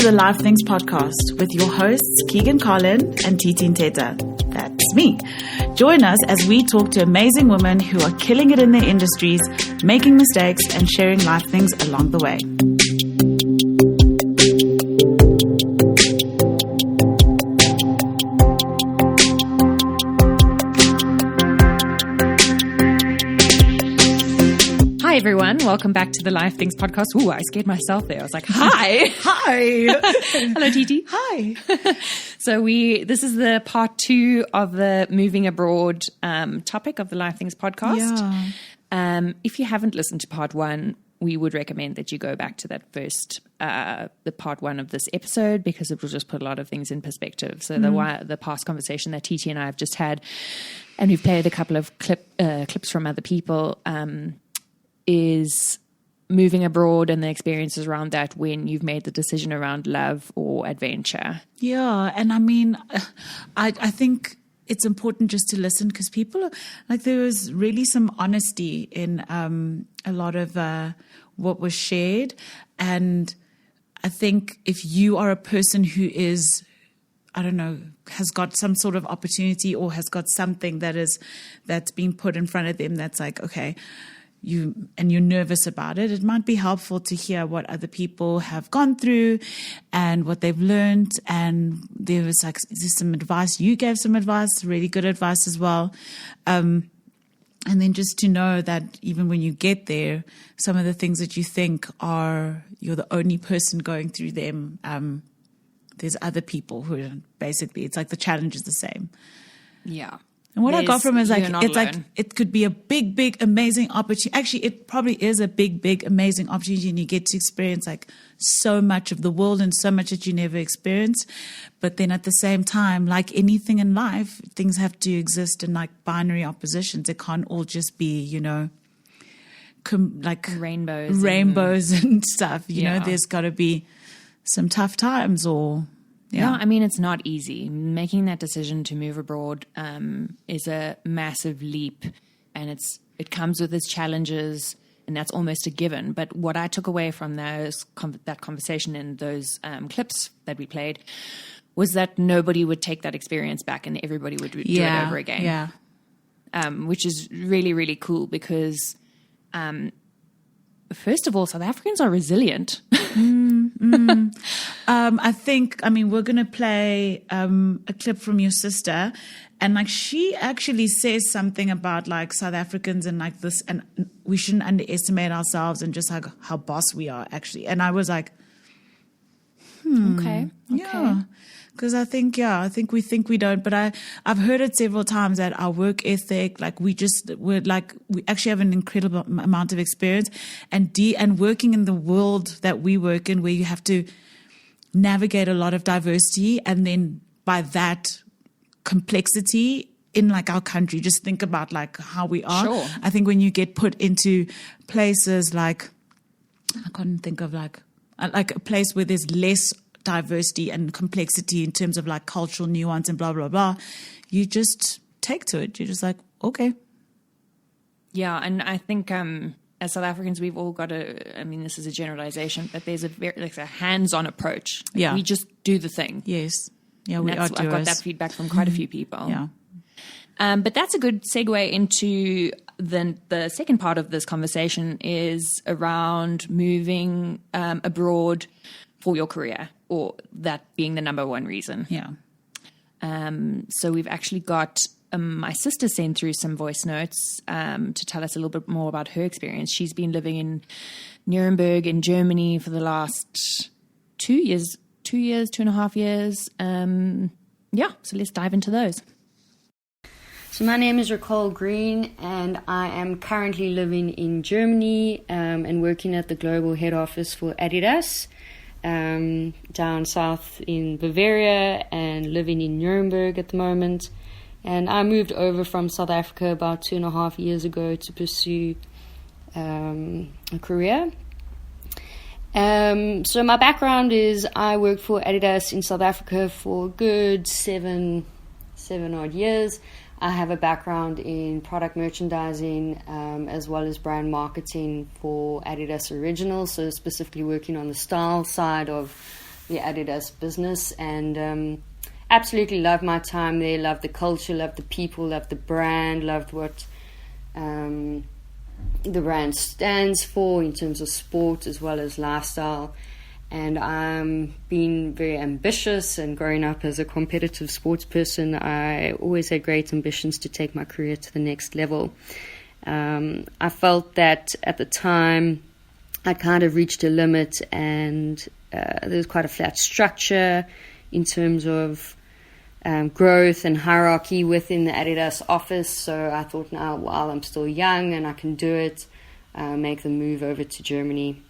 the Life Things podcast with your hosts, Keagan Colin and Thithi Keagan. That's me. Join us as we talk to amazing women who are killing it in their industries, making mistakes, and sharing life things along the way. Hi, everyone. Welcome back to the Life Things podcast. Ooh, I scared myself there. I was like, hi. Hi. Hello, Thithi. Hi. So this is the part 2 of the moving abroad topic of the Life Things podcast. Yeah. If you haven't listened to part 1, we would recommend that you go back to that first, the part 1 of this episode, because it will just put a lot of things in perspective. So the past conversation that Thithi and I have just had, and we've played a couple of clips from other people, is moving abroad and the experiences around that when you've made the decision around love or adventure. Yeah. And I mean, I think it's important just to listen, because people, like, there was really some honesty in a lot of what was shared. And I think if you are a person who is, I don't know, has got some sort of opportunity or has got something that's been put in front of them that's like, okay, you're nervous about it, it might be helpful to hear what other people have gone through and what they've learned. And there was some advice. You gave some advice, really good advice as well. And then just to know that even when you get there, some of the things that you think you're the only person going through them, there's other people who are basically, it's like the challenge is the same. Yeah. And what I got from it is it could be a big, big, amazing opportunity. Actually, it probably is a big, big, amazing opportunity, and you get to experience like so much of the world and so much that you never experienced. But then at the same time, like anything in life, things have to exist in like binary oppositions. It can't all just be, like rainbows and stuff. You know, there's got to be some tough times or. Yeah, I mean, it's not easy. Making that decision to move abroad is a massive leap, and it comes with its challenges, and that's almost a given. But what I took away from that conversation in those clips that we played was that nobody would take that experience back, and everybody would do it over again. Yeah, which is really, really cool because, first of all, South Africans are resilient. We're going to play a clip from your sister, and like she actually says something about like South Africans and like this, and we shouldn't underestimate ourselves and just like how boss we are actually. And I was like, Okay. Yeah. Because I think we think we don't, but I've heard it several times that our work ethic, like we actually have an incredible amount of experience and working in the world that we work in, where you have to navigate a lot of diversity, and then by that complexity in like our country, just think about like how we are. Sure. I think when you get put into places like, I can't think of like a place where there's less diversity and complexity in terms of like cultural nuance and blah, blah, blah, you just take to it. You're just like, okay. Yeah. And I think, as South Africans, we've all got this is a generalization, but there's a very a hands-on approach. Yeah. We just do the thing. Yes. Yeah. We are doers. I've got that feedback from quite a few people. Yeah. But that's a good segue into the second part of this conversation is around moving abroad for your career, or that being the number one reason. Yeah. So we've actually got my sister sent through some voice notes to tell us a little bit more about her experience. She's been living in Nuremberg in Germany for the last 2.5 years. So let's dive into those. So my name is Nicole Green, and I am currently living in Germany and working at the global head office for Adidas down south in Bavaria, and living in Nuremberg at the moment. And I moved over from South Africa about 2.5 years ago to pursue a career. So my background is I worked for Adidas in South Africa for a good seven odd years. I have a background in product merchandising as well as brand marketing for Adidas Originals, so specifically working on the style side of the Adidas business, and absolutely loved my time there. Loved the culture, loved the people, loved the brand, loved what the brand stands for in terms of sport as well as lifestyle. And I'm being very ambitious, and growing up as a competitive sports person, I always had great ambitions to take my career to the next level. I felt that at the time I kind of reached a limit, and there was quite a flat structure in terms of growth and hierarchy within the Adidas office. So I thought, now while I'm still young and I can do it, make the move over to Germany.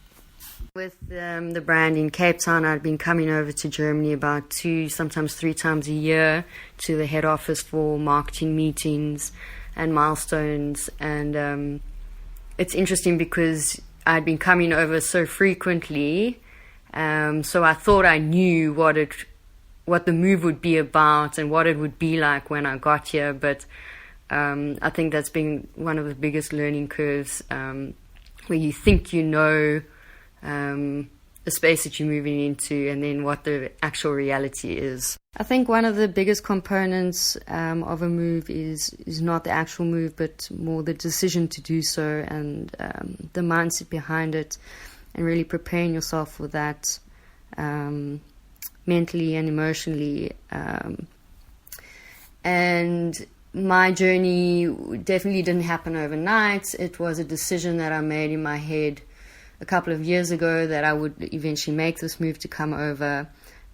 With the brand in Cape Town, I'd been coming over to Germany about 2, sometimes 3 times a year to the head office for marketing meetings and milestones. And it's interesting because I'd been coming over so frequently, so I thought I knew what the move would be about and what it would be like when I got here. But I think that's been one of the biggest learning curves, where you think you know the space that you're moving into, and then what the actual reality is. I think one of the biggest components of a move is not the actual move, but more the decision to do so, and the mindset behind it, and really preparing yourself for that mentally and emotionally. And my journey definitely didn't happen overnight. It was a decision that I made in my head a couple of years ago that I would eventually make this move to come over.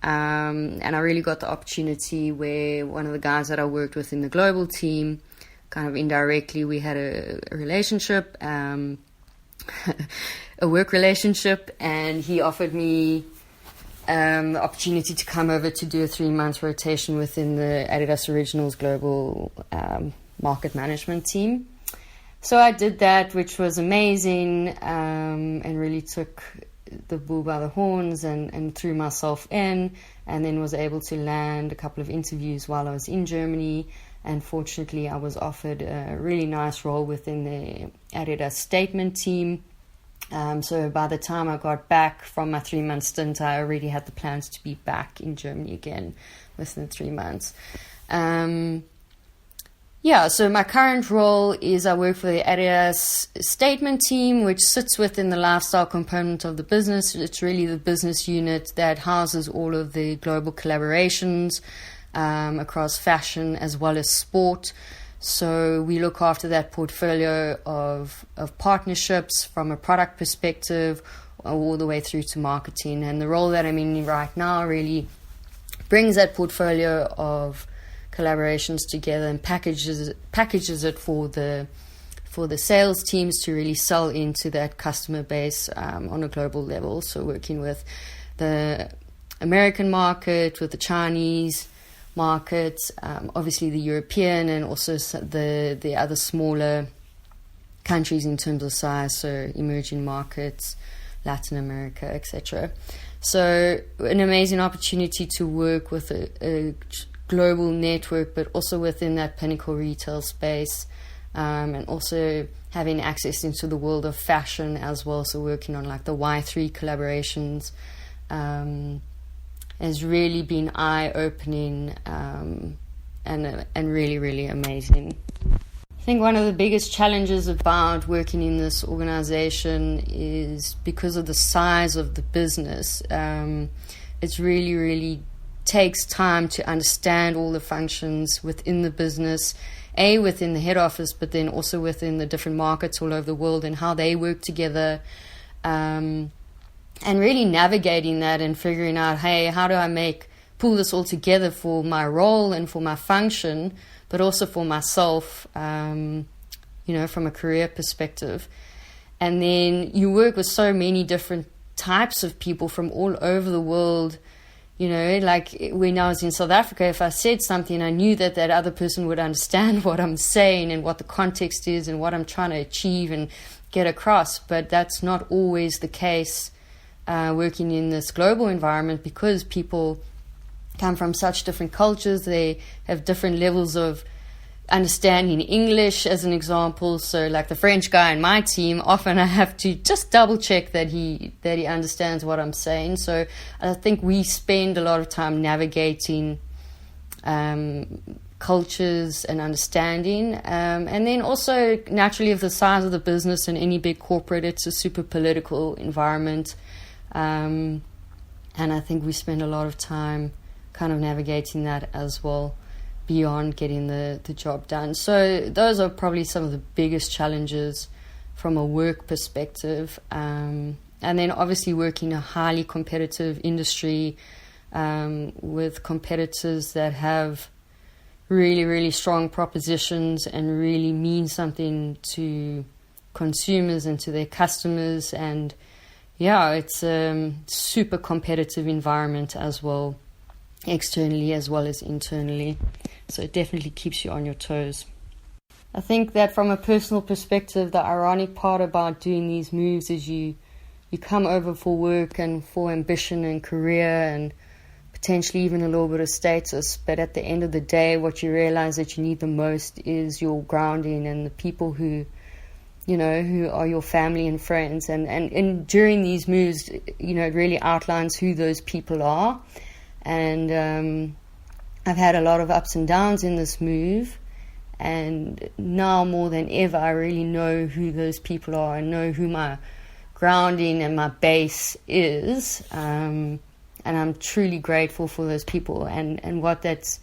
And I really got the opportunity where one of the guys that I worked with in the global team, kind of indirectly, we had a relationship, a work relationship, and he offered me the opportunity to come over to do a 3-month rotation within the Adidas Originals global market management team. So I did that, which was amazing, and really took the bull by the horns and threw myself in, and then was able to land a couple of interviews while I was in Germany. And fortunately, I was offered a really nice role within the Adidas statement team. So by the time I got back from my 3-month stint, I already had the plans to be back in Germany again within 3 months. So my current role is I work for the Adidas statement team, which sits within the lifestyle component of the business. It's really the business unit that houses all of the global collaborations across fashion as well as sport. So we look after that portfolio of partnerships from a product perspective all the way through to marketing. And the role that I'm in right now really brings that portfolio of collaborations together and packages it for the sales teams to really sell into that customer base on a global level. So working with the American market, with the Chinese market, obviously the European, and also the other smaller countries in terms of size, so emerging markets, Latin America, etc. So an amazing opportunity to work with a global network, but also within that pinnacle retail space, and also having access into the world of fashion as well. So working on like the Y3 collaborations has really been eye-opening and really, really amazing. I think one of the biggest challenges about working in this organization is because of the size of the business. It's really, really takes time to understand all the functions within the business, within the head office, but then also within the different markets all over the world and how they work together, and really navigating that and figuring out, hey, how do I pull this all together for my role and for my function, but also for myself, from a career perspective. And then you work with so many different types of people from all over the world. Like when I was in South Africa, if I said something, I knew that other person would understand what I'm saying and what the context is and what I'm trying to achieve and get across. But that's not always the case working in this global environment, because people come from such different cultures. They have different levels of understanding English as an example. So like the French guy in my team, often I have to just double check that he understands what I'm saying. So I think we spend a lot of time navigating cultures and understanding, and then also naturally of the size of the business and any big corporate, it's a super political environment, and I think we spend a lot of time kind of navigating that as well, beyond getting the job done. So those are probably some of the biggest challenges from a work perspective, and then obviously working in a highly competitive industry with competitors that have really, really strong propositions and really mean something to consumers and to their customers. And yeah, it's a super competitive environment as well, externally as well as internally. So it definitely keeps you on your toes. I think that from a personal perspective, the ironic part about doing these moves is you come over for work and for ambition and career and potentially even a little bit of status, but at the end of the day, what you realize that you need the most is your grounding and the people who are your family and friends. And during these moves, it really outlines who those people are. And I've had a lot of ups and downs in this move, and now more than ever, I really know who those people are. I know who my grounding and my base is. And I'm truly grateful for those people. And what that's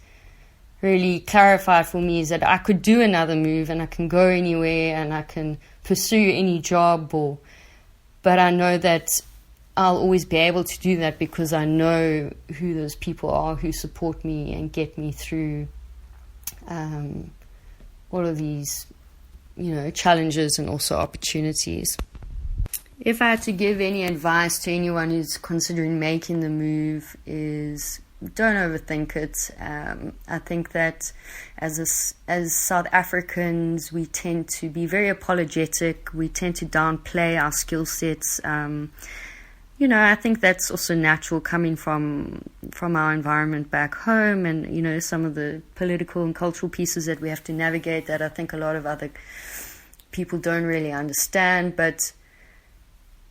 really clarified for me is that I could do another move and I can go anywhere and I can pursue any job, but I know that I'll always be able to do that because I know who those people are who support me and get me through all of these, challenges and also opportunities. If I had to give any advice to anyone who's considering making the move, is don't overthink it. I think that as South Africans, we tend to be very apologetic. We tend to downplay our skill sets. I think that's also natural coming from our environment back home, and some of the political and cultural pieces that we have to navigate that I think a lot of other people don't really understand. But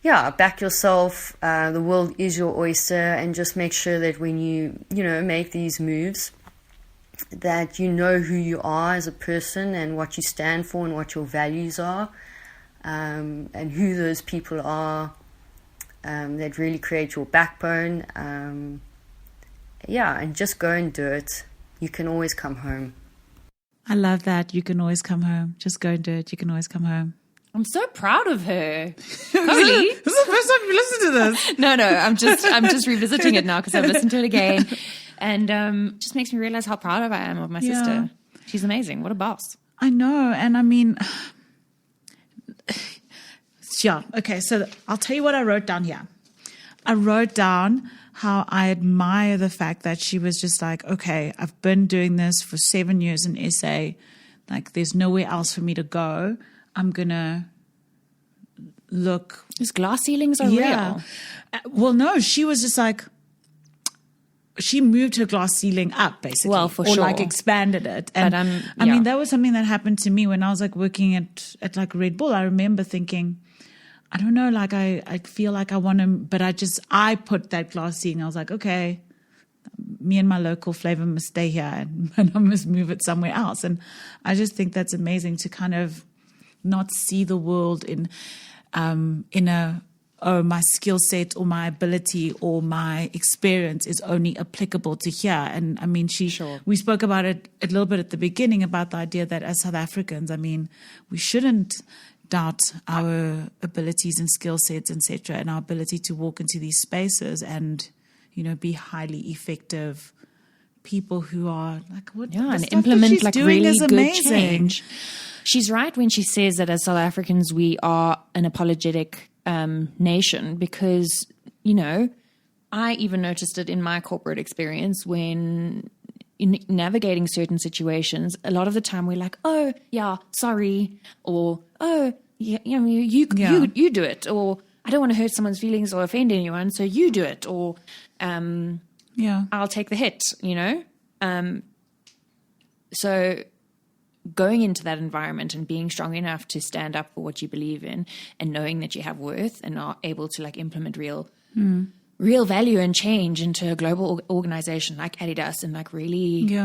yeah, back yourself. The world is your oyster, and just make sure that when you make these moves, that you know who you are as a person and what you stand for and what your values are, and who those people are that really create your backbone. And just go and do it. You can always come home. I love that. You can always come home. Just go and do it. You can always come home. I'm so proud of her. Really? This is the first time you listened to this. No, I'm just revisiting it now because I've listened to it again, and just makes me realize how proud I am of my sister. She's amazing. What a boss. I know, and I mean, yeah. Okay, so I'll tell you what I wrote down here. I wrote down how I admire the fact that she was just like, okay, I've been doing this for 7 years in SA. Like, there's nowhere else for me to go. I'm going to look. These glass ceilings are real. Well, no, she was just like, she moved her glass ceiling up, basically. Well, for or sure. like expanded it. And I mean, that was something that happened to me when I was like working at like Red Bull. I remember thinking, I don't know, like I feel like I want to, but I put that glass ceiling. I was like, okay, me and my local flavor must stay here and I must move it somewhere else. And I just think that's amazing to kind of not see the world in my skill set or my ability or my experience is only applicable to here. And I mean, we spoke about it a little bit at the beginning about the idea that as South Africans, I mean, we shouldn't doubt our abilities and skill sets, etc., and our ability to walk into these spaces and, be highly effective people who are like, what? Yeah, and stuff implement that like doing really is good amazing. change. She's right when she says that as South Africans, we are an apologetic nation because, I even noticed it in my corporate experience when in navigating certain situations, a lot of the time we're like, oh, yeah, sorry, or, oh, yeah, you do it, or I don't want to hurt someone's feelings or offend anyone, so you do it, or I'll take the hit, So going into that environment and being strong enough to stand up for what you believe in, and knowing that you have worth and are able to like implement real value and change into a global organization like Adidas, and like really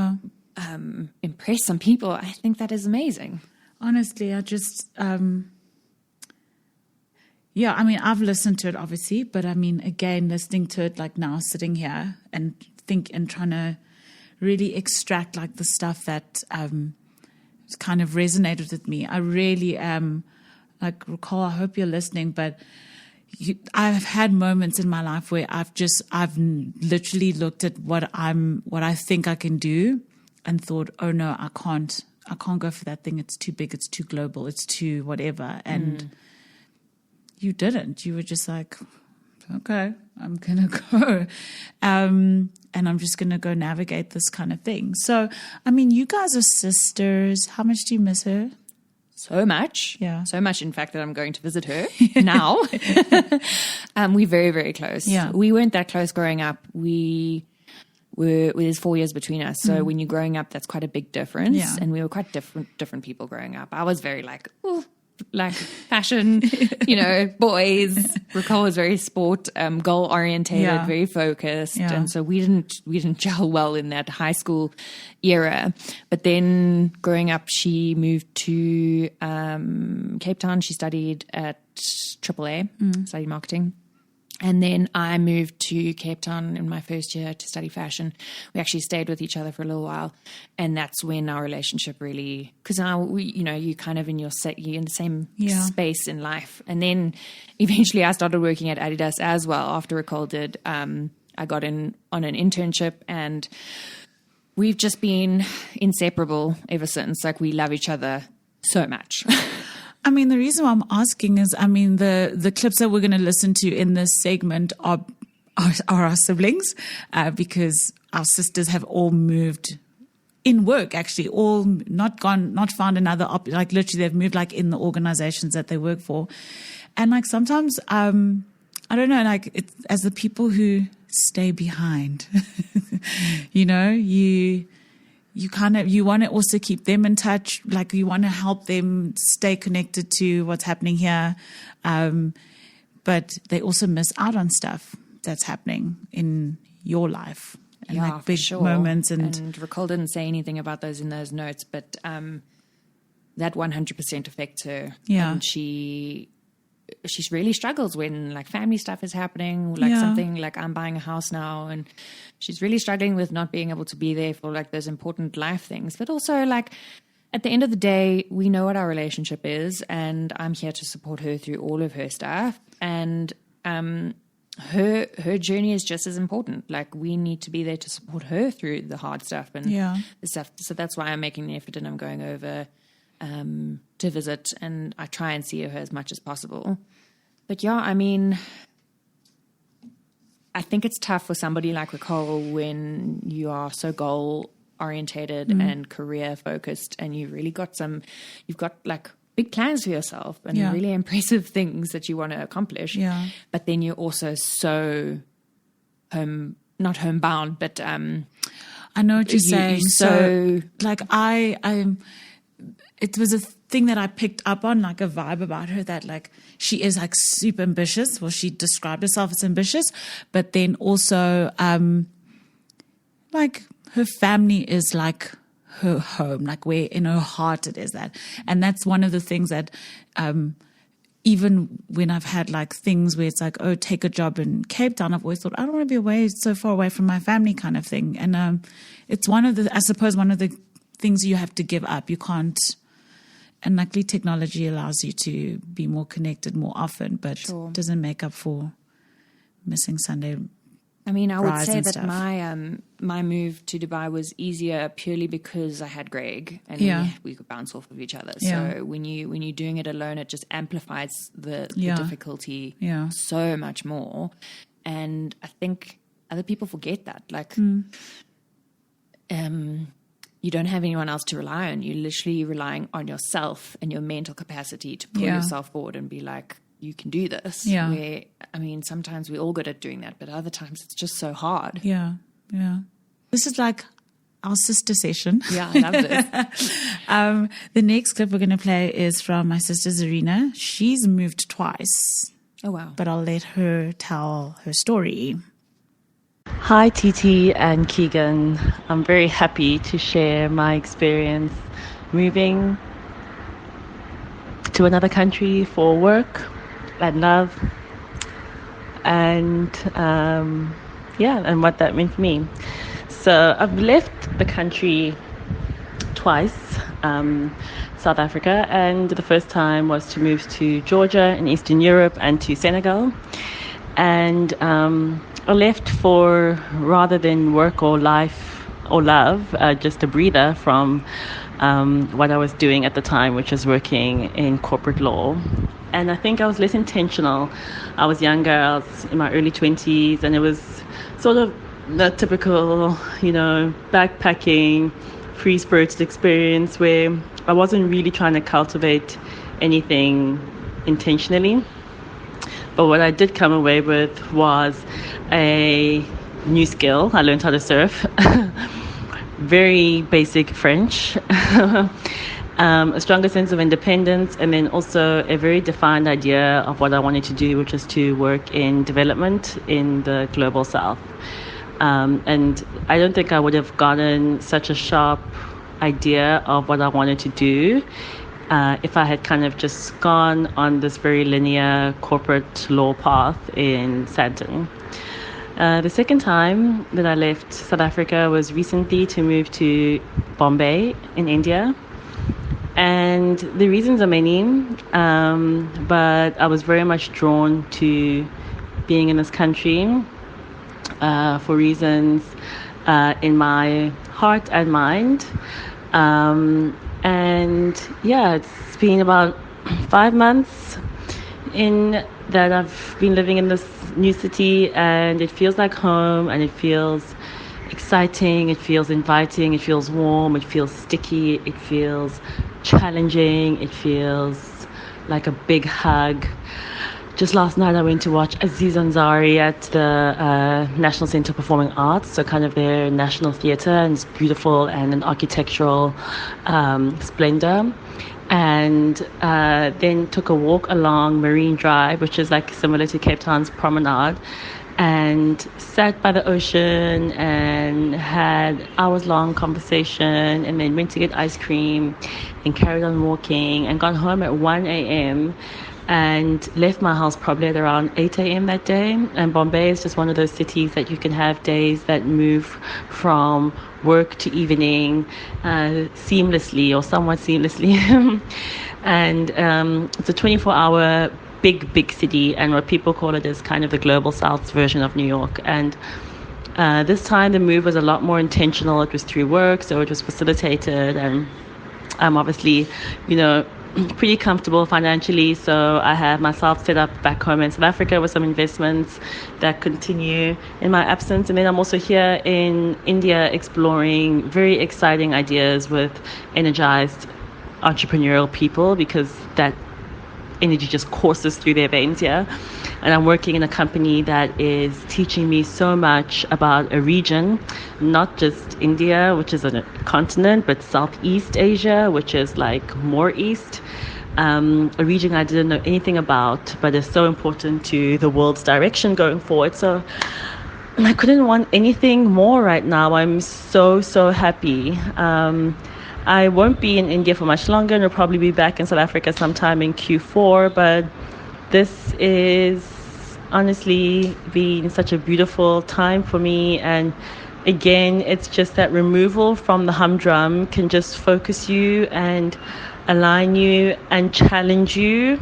impress some people. I think that is amazing. Honestly, I just, I mean, I've listened to it obviously, but I mean, again, listening to it like now, sitting here and trying to really extract like the stuff that kind of resonated with me. I really am, like, Ricole, I hope you're listening, but I've had moments in my life where I've literally looked at what I think I can do and thought, oh no, I can't go for that thing. It's too big. It's too global. It's too whatever. And you didn't. You were just like, okay, I'm going to go. And I'm just going to go navigate this kind of thing. So, I mean, you guys are sisters. How much do you miss her? So much. Yeah. So much, in fact, that I'm going to visit her now. We're very, very close. Yeah. We weren't that close growing up. There's 4 years between us. So when you're growing up, that's quite a big difference. Yeah. And we were quite different people growing up. I was very like fashion, boys. Ricole was very sport, goal orientated, very focused. Yeah. And so we didn't gel well in that high school era. But then growing up, she moved to Cape Town. She studied at AAA, studied marketing. And then I moved to Cape Town in my first year to study fashion. We actually stayed with each other for a little while. And that's when our relationship really, because now, you're kind of you're in the same space in life. And then eventually I started working at Adidas as well after Ricole did. I got in on an internship, and we've just been inseparable ever since. Like, we love each other so much. I mean, the reason why I'm asking is, I mean, the clips that we're going to listen to in this segment are our siblings, because our sisters have all moved in work, actually, all not found another, like literally they've moved like in the organizations that they work for. And like sometimes, I don't know, like it's, as the people who stay behind, you want to also keep them in touch. Like, you want to help them stay connected to what's happening here. But they also miss out on stuff that's happening in your life. And like big moments. And Ricole didn't say anything about those in those notes, but that 100% affects her. Yeah. And she really struggles when like family stuff is happening, like something like I'm buying a house now, and she's really struggling with not being able to be there for like those important life things. But also, like, at the end of the day, we know what our relationship is, and I'm here to support her through all of her stuff. And her journey is just as important. Like, we need to be there to support her through the hard stuff and the stuff. So that's why I'm making the effort, and I'm going over to visit, and I try and see her as much as possible. But I mean, I think it's tough for somebody like Ricole when you are so goal orientated and career focused, and you've got like big plans for yourself and really impressive things that you want to accomplish. Yeah. But then you're also so not homebound, but I know what you're saying. So like it was a thing that I picked up on, like a vibe about her, that like she is like super ambitious. Well, she described herself as ambitious, but then also like her family is like her home, like where in her heart it is that. And that's one of the things that even when I've had like things where it's like, oh, take a job in Cape Town, I've always thought, I don't want to be away so far away from my family kind of thing. And it's one of the things you have to give up. You can't. And luckily technology allows you to be more connected more often, but doesn't make up for missing Sunday. I mean, I would say that my move to Dubai was easier purely because I had Greg, and we could bounce off of each other. So when you're doing it alone, it just amplifies the difficulty so much more. And I think other people forget that. Like, you don't have anyone else to rely on. You're literally relying on yourself and your mental capacity to pull yourself forward and be like, you can do this. Yeah. Where, I mean, sometimes we're all good at doing that, but other times it's just so hard. Yeah. Yeah. This is like our sister session. Yeah, I love this. The next clip we're going to play is from my sister Zarina. She's moved twice. Oh, wow. But I'll let her tell her story. Hi, Thithi and Keagan. I'm very happy to share my experience moving to another country for work and love, and and what that meant for me. So I've left the country twice, South Africa, and the first time was to move to Georgia in Eastern Europe and to Senegal. And I left for, rather than work or life or love, just a breather from what I was doing at the time, which was working in corporate law. And I think I was less intentional. I was younger, I was in my early 20s, and it was sort of the typical, backpacking, free-spirited experience where I wasn't really trying to cultivate anything intentionally. But what I did come away with was a new skill. I learned how to surf. Very basic French. A stronger sense of independence, and then also a very defined idea of what I wanted to do, which is to work in development in the global south. And I don't think I would have gotten such a sharp idea of what I wanted to do if I had kind of just gone on this very linear corporate law path in Sandton. The second time that I left South Africa was recently to move to Bombay in India. And the reasons are many, but I was very much drawn to being in this country for reasons in my heart and mind. It's been about 5 months in that I've been living in this new city, and it feels like home, and it feels exciting, it feels inviting, it feels warm, it feels sticky, it feels challenging, it feels like a big hug. Just last night I went to watch Aziz Ansari at the National Centre of Performing Arts, so kind of their national theatre, and it's beautiful and an architectural splendour. And then took a walk along Marine Drive, which is like similar to Cape Town's promenade, and sat by the ocean and had hours-long conversation, and then went to get ice cream and carried on walking, and got home at 1 a.m. and left my house probably at around 8 a.m. that day. And Bombay is just one of those cities that you can have days that move from work to evening seamlessly, or somewhat seamlessly. And it's a 24-hour big city, and what people call it is kind of the global south's version of New York. And this time the move was a lot more intentional. It was through work, so it was facilitated, and I'm obviously, pretty comfortable financially, so I have myself set up back home in South Africa with some investments that continue in my absence. And then I'm also here in India exploring very exciting ideas with energized entrepreneurial people, because that energy just courses through their veins here. And I'm working in a company that is teaching me so much about a region, not just India, which is a continent, but Southeast Asia, which is like more east. A region I didn't know anything about, but is so important to the world's direction going forward. So I couldn't want anything more right now. I'm so happy. I won't be in India for much longer, and I'll probably be back in South Africa sometime in Q4, but this is honestly been such a beautiful time for me. And again, it's just that removal from the humdrum can just focus you and align you and challenge you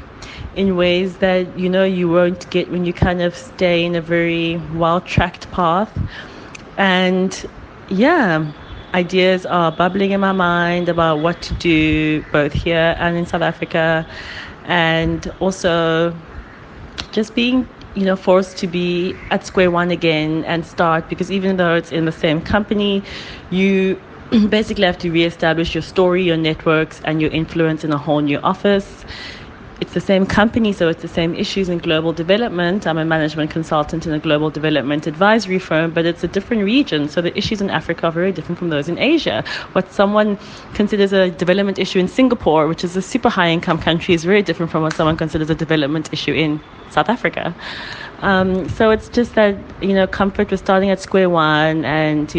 in ways that you won't get when you kind of stay in a very well-tracked path. And ideas are bubbling in my mind about what to do both here and in South Africa, and also just being forced to be at square one again and start, because even though it's in the same company, you basically have to reestablish your story, your networks, and your influence in a whole new office. it's the same company, so it's the same issues in global development. I'm a management consultant in a global development advisory firm, but it's a different region. So the issues in Africa are very different from those in Asia. What someone considers a development issue in Singapore, which is a super high income country, is very different from what someone considers a development issue in South Africa. So it's just that, comfort with starting at square one and,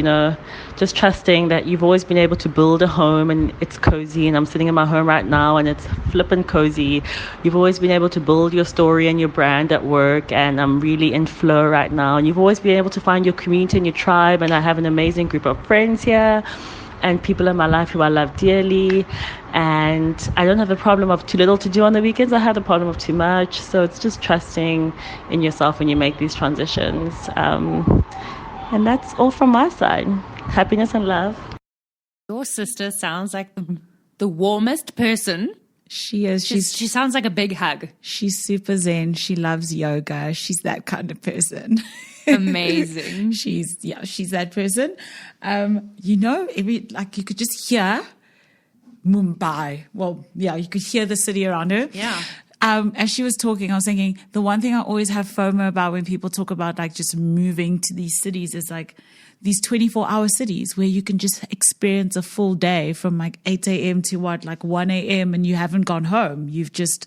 just trusting that you've always been able to build a home and it's cozy, and I'm sitting in my home right now and it's flippin' cozy. You've always been able to build your story and your brand at work, and I'm really in flow right now. And you've always been able to find your community and your tribe, and I have an amazing group of friends here and people in my life who I love dearly. And I don't have the problem of too little to do on the weekends. I have the problem of too much. So it's just trusting in yourself when you make these transitions. And that's all from my side. Happiness and love. Your sister sounds like the warmest person. She is. She sounds like a big hug. She's super zen. She loves yoga. She's that kind of person. Amazing. She's that person. You could just hear Mumbai. Well, yeah, you could hear the city around her. Yeah. As she was talking, I was thinking the one thing I always have FOMO about when people talk about like just moving to these cities is like these 24-hour cities where you can just experience a full day from like 8 a.m. to 1 a.m. and you haven't gone home. You've just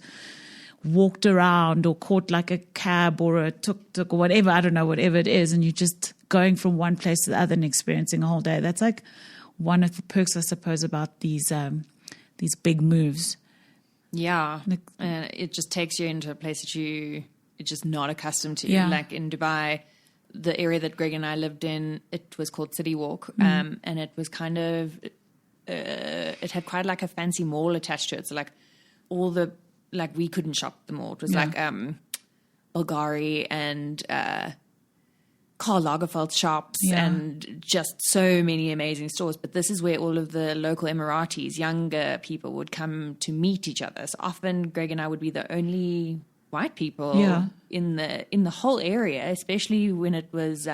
walked around or caught like a cab or a tuk-tuk or whatever, I don't know, whatever it is, and you're just going from one place to the other and experiencing a whole day. That's like one of the perks, I suppose, about these big moves. Yeah, and it just takes you into a place that you're just not accustomed to. Yeah. Like in Dubai, the area that Greg and I lived in, it was called City Walk, and it was kind of, it had quite like a fancy mall attached to it. So like all the, like we couldn't shop the mall. It was like Bulgari and Karl Lagerfeld shops and just so many amazing stores. But this is where all of the local Emiratis, younger people, would come to meet each other. So often Greg and I would be the only white people in the whole area, especially when it was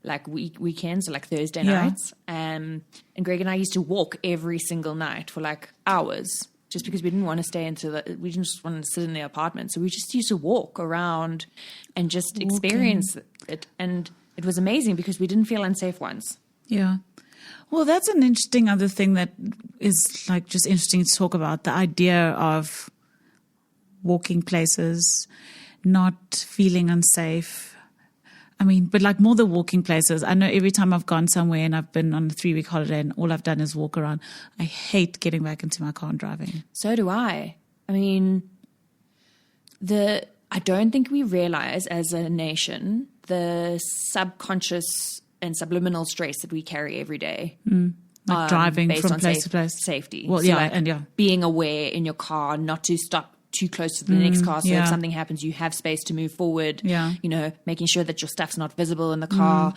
like weekends, or like Thursday nights. And Greg and I used to walk every single night for like hours, just because we didn't want to stay we didn't just want to sit in the apartment. So we just used to walk around and just experience it. And it was amazing because we didn't feel unsafe once. Yeah. Well, that's an interesting other thing that is like just interesting to talk about, the idea of walking places, not feeling unsafe. I mean, but like more the walking places. I know every time I've gone somewhere and I've been on a 3-week holiday and all I've done is walk around, I hate getting back into my car and driving. So do I. I mean, I don't think we realize as a nation the subconscious and subliminal stress that we carry every day. Like driving from place to place. Safety. Well, so being aware in your car, not to stop too close to the next car. So if something happens, you have space to move forward. Yeah. Making sure that your stuff's not visible in the car.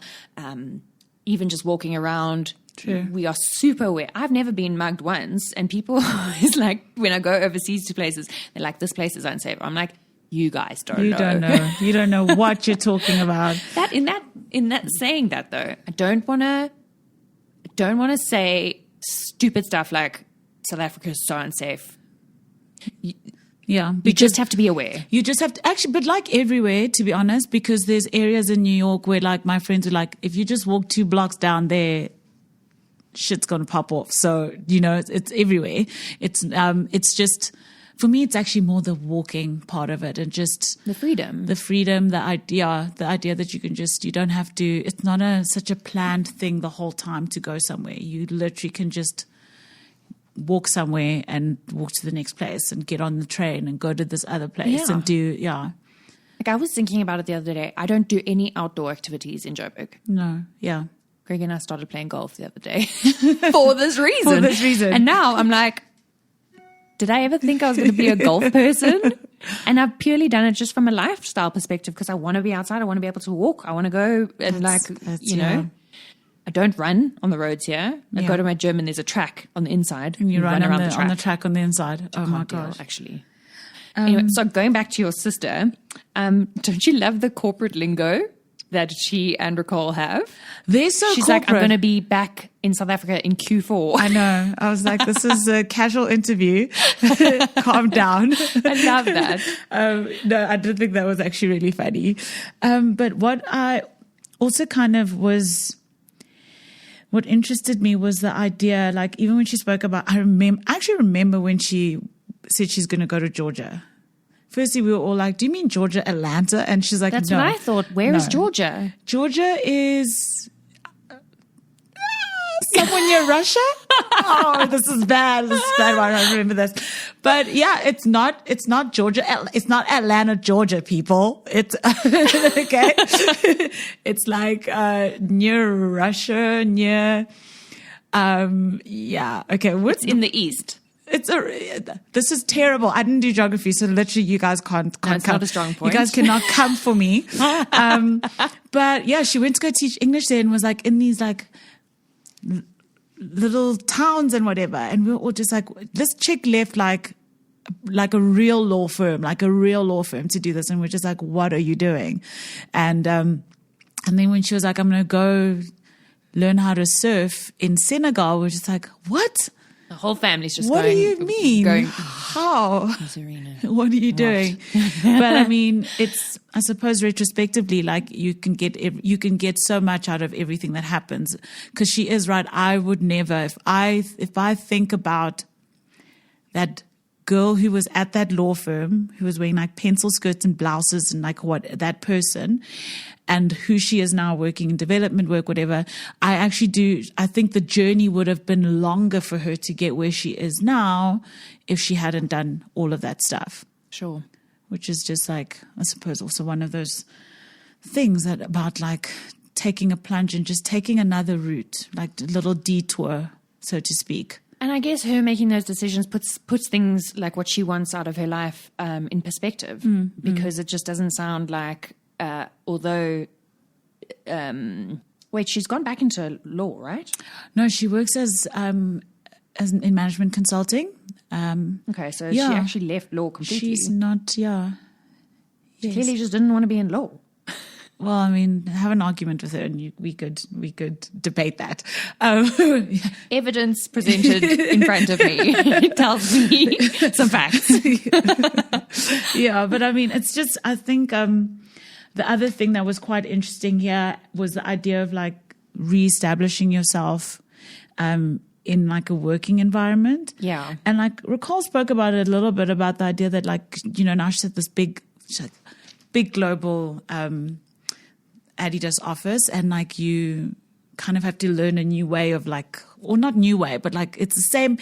Even just walking around. True. We are super aware. I've never been mugged once, and people is like, when I go overseas to places, they're like, this place is unsafe. I'm like, you guys don't know. You don't know. You don't know what you're talking about. In that saying that though, I don't want to say stupid stuff like South Africa is so unsafe. Yeah. You just have to be aware. You just have to actually, but like everywhere, to be honest, because there's areas in New York where like my friends are like, if you just walk 2 blocks down there, shit's going to pop off. So, it's everywhere. It's just, for me, it's actually more the walking part of it and just the freedom, the idea that you don't have to, it's not such a planned thing the whole time to go somewhere. You literally can just walk somewhere and walk to the next place and get on the train and go to this other place and do, Like I was thinking about it the other day. I don't do any outdoor activities in Joburg. No, yeah. Greg and I started playing golf the other day for this reason. And now I'm like, did I ever think I was going to be a golf person? And I've purely done it just from a lifestyle perspective because I want to be outside. I want to be able to walk. I want to go and I don't run on the roads here. I go to my gym and there's a track on the inside. And you run around on the track on the inside. Oh my gosh. Actually. Anyway, so going back to your sister, don't you love the corporate lingo? that she and Nicole have. They're so She's corporate. like, I'm going to be back in South Africa in Q4. I know. I was like, this is a casual interview. Calm down. I love that. No, I did think that was actually really funny. But what I also kind of was, what interested me was the idea, like even when she spoke about, I actually remember when she said she's going to go to Georgia. Firstly, we were all like, do you mean Georgia, Atlanta? And she's like, That's no. what I thought. Where is No. Georgia? Georgia is somewhere near Russia. Oh, this is bad. This is bad. I don't remember this. But yeah, it's not Georgia. It's not Atlanta, Georgia, people. It's okay. It's like near Russia, near yeah. Okay, what's In the east. This is terrible. I didn't do geography, so literally you guys can't it's come. not a strong point. You guys cannot come for me. But yeah, she went to go teach English there and was like in these like little towns and whatever. And we were all just like, this chick left like a real law firm to do this. And we're just like, what are you doing? And then when she was like, I'm going to go learn how to surf in Senegal, we're just like, what? The whole family's just What going. do you mean? Going, How? Serena. What are you doing? But I mean, it's, I suppose retrospectively, like you can get so much out of everything that happens. Cause she is right. I would never, if I think about that girl who was at that law firm, who was wearing like pencil skirts and blouses and like that person, and who she is now working in development work, whatever, I think the journey would have been longer for her to get where she is now if she hadn't done all of that stuff. Sure. Which is just like, I suppose also one of those things that about like taking a plunge and just taking another route, like a little detour, so to speak. And I guess her making those decisions puts things like what she wants out of her life in perspective, because it just doesn't sound like, although, wait, she's gone back into law, right? No, she works as in management consulting. Okay, so Yeah. she actually left law completely. She's not, yeah. She Yes. clearly just didn't want to be in law. Well, I mean, have an argument with her, and we could debate that. Evidence presented in front of me tells me some facts. Yeah, but I mean, it's just, I think the other thing that was quite interesting here was the idea of like reestablishing yourself in like a working environment. Yeah. And like Nicole spoke about it a little bit, about the idea that like, you know, now she's at this big global Adidas office, and like you kind of have to learn a new way of like, or not new way, but like it's same